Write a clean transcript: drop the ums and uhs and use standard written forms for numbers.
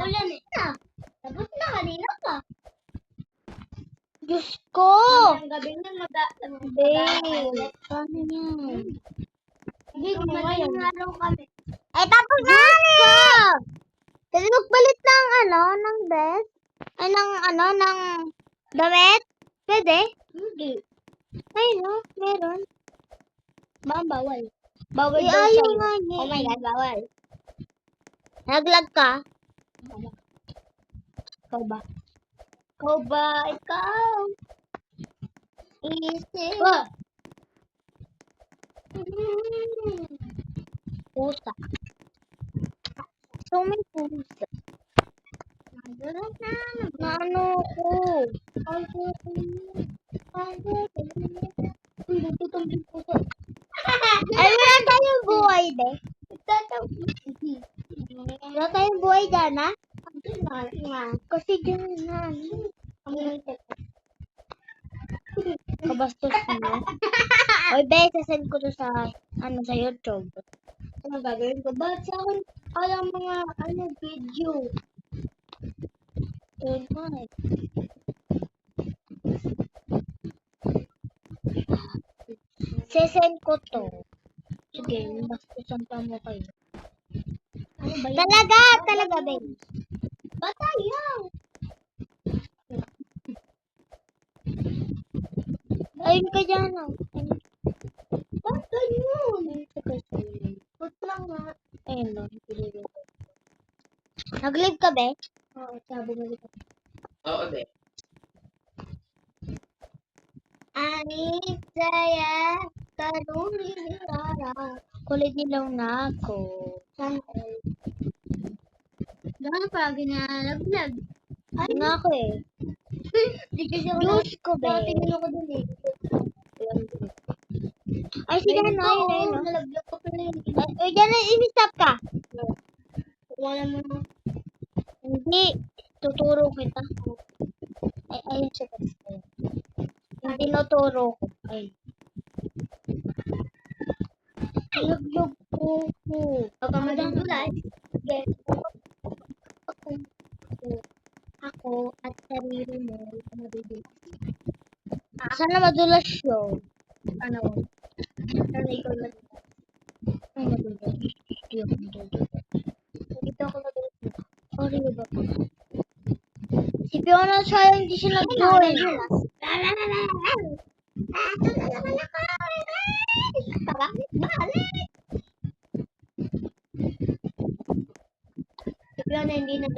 Ulan eh. Tapos na, kanina pa. Diyos ko! Ang gabi na Babe, paano yan? Hindi, madaling araw kami. Ay, tapos na eh! Pwede magpalit ng ng dress? Ay, ng damit? Pwede? Hindi. Ay, no, meron. Bawal. Bawal Eh, daw ayaw sa'yo. nga niya. Oh my God, bawal. Naglag ka? Ikaw ba? Ikaw ba? Ikaw? Isip. Pusa. So, may pusa. Na ano ko? Ay, wala tayong buhay, be. Wala tayong buhay dyan, ha? Kasi dyan na. Kabastos mo. Oy, be, sasend ko to sa YouTube. Ano gagawin ko? Ba't sa akin alam mga video? Yun nga eh. Sesend ko to. Sige, bastusan pa mo kayo. Ano ba yun? Talaga, babe. Batayaw! Ayun ka dyan, oh. Ba't ganyan? Ba't lang nga? Ayun, no. Nag-live ka, be? Oo, sabi mo dito. Oo, be. Anit saya kanuri rara. Kulit nilaw na ako. Sample. Gano'n pa ginalaglag? Ay, na ako eh. Di kasi ako Diyos ko, be. Tingin ako dun eh. Ay, sige, ano, ayun, no. Nalaglag ko pala yun. Ay, dyan na, i-stop ka. Wala mo na. Hindi. Tuturo kita. Ay, ayun siya. Hindi naturo ko. Ay. Lug-lug ko. Baka madudulas. Ako at sarili mo madudulas. Sana madulas yun. Ano? Sana ikaw na. Ay, madulas. Hindi ako madudulas. Dito ako madudulas. Sorry ba? Si Fiona siya hindi siya nag-join. Balik! Hindi na